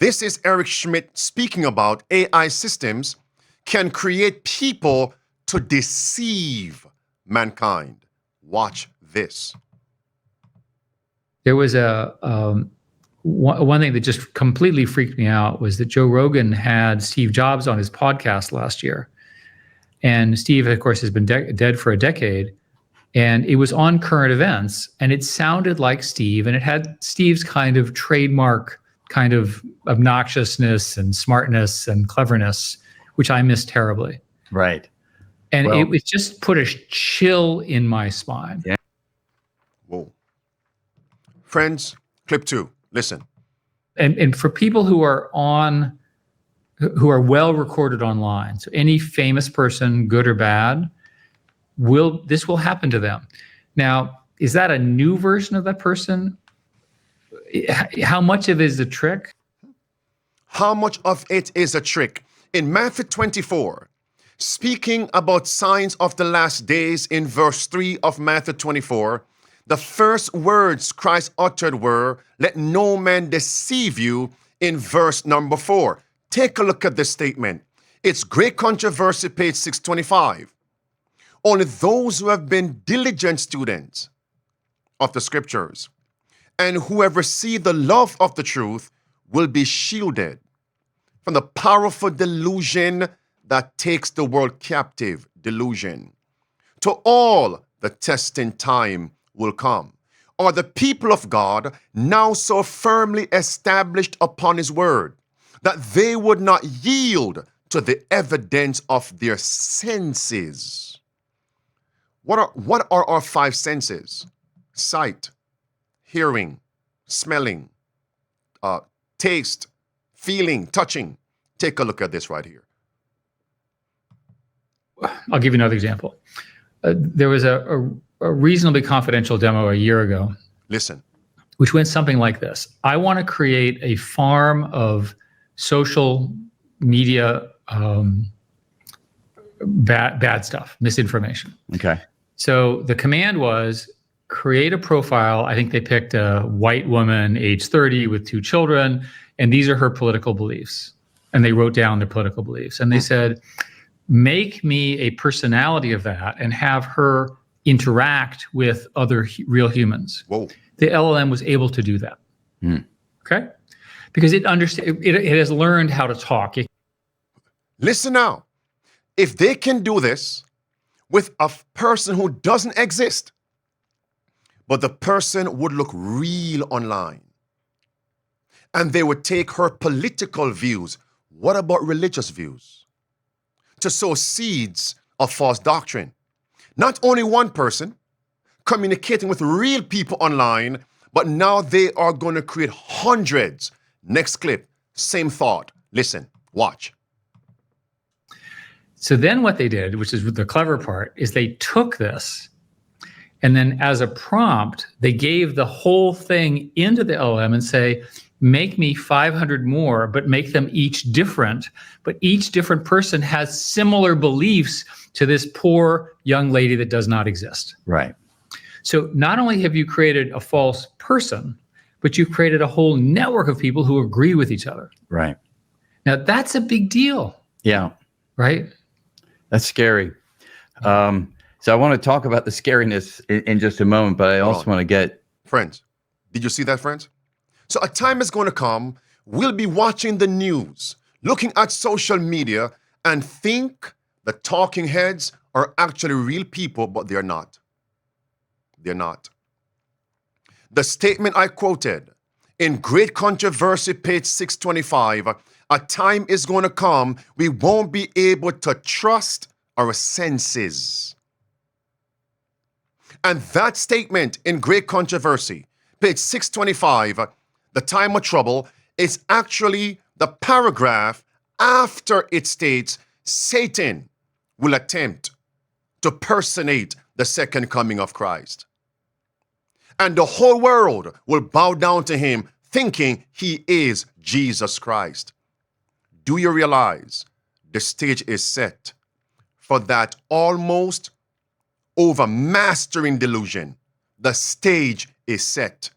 This is Eric Schmidt speaking about AI systems can create people to deceive mankind. Watch this. There was one thing that just completely freaked me out was that Joe Rogan had Steve Jobs on his podcast last year. And Steve, of course, has been dead for a decade. And it was on current events. And it sounded like Steve. And it had Steve's kind of trademark kind of obnoxiousness and smartness and cleverness, which I miss terribly. Right. And it just put a chill in my spine. Yeah. Whoa. Friends, clip 2. Listen. And for people who are well recorded online, so any famous person, good or bad, this will happen to them. Now, is that a new version of that person? How much of it is a trick? How much of it is a trick? In Matthew 24, speaking about signs of the last days in verse 3 of Matthew 24, the first words Christ uttered were, "Let no man deceive you," in verse number 4. Take a look at this statement. It's Great Controversy, page 625. Only those who have been diligent students of the scriptures and who have received the love of the truth will be shielded from the powerful delusion that takes the world captive, delusion. To all the testing time will come. Are the people of God now so firmly established upon his word that they would not yield to the evidence of their senses? What are our 5 senses? Sight, hearing, smelling, taste, feeling, touching. Take a look at this right here. I'll give you another example. There was a reasonably confidential demo a year ago. Listen. Which went something like this. I want to create a farm of social media bad stuff, misinformation. Okay. So the command was create a profile. I think they picked a white woman, age 30, with 2 children, and these are her political beliefs. And they wrote down their political beliefs. And they said, make me a personality of that and have her interact with other real humans. Whoa. The LLM was able to do that. Okay? Because it has learned how to talk. Listen now. If they can do this with a person who doesn't exist, but the person would look real online, and they would take her political views, what about religious views? To sow seeds of false doctrine. Not only one person communicating with real people online, but now they are going to create hundreds. Next clip, same thought. Listen, watch. So then what they did, which is the clever part, is they took this and then as a prompt, they gave the whole thing into the LLM and say, make me 500 more, but make them each different. But each different person has similar beliefs to this poor young lady that does not exist. Right. So not only have you created a false person, but you've created a whole network of people who agree with each other. Right. Now that's a big deal. Yeah. Right? That's scary. So I want to talk about the scariness in just a moment, but I also want to get... Friends, did you see that, friends? So a time is going to come, we'll be watching the news, looking at social media, and think the talking heads are actually real people, but they're not. They're not. The statement I quoted in Great Controversy, page 625, a time is going to come we won't be able to trust our senses. And that statement in Great Controversy, page 625, the time of trouble, is actually the paragraph after it states Satan will attempt to personate the second coming of Christ. And the whole world will bow down to him, thinking he is Jesus Christ. Do you realize the stage is set for that almost overmastering delusion? The stage is set.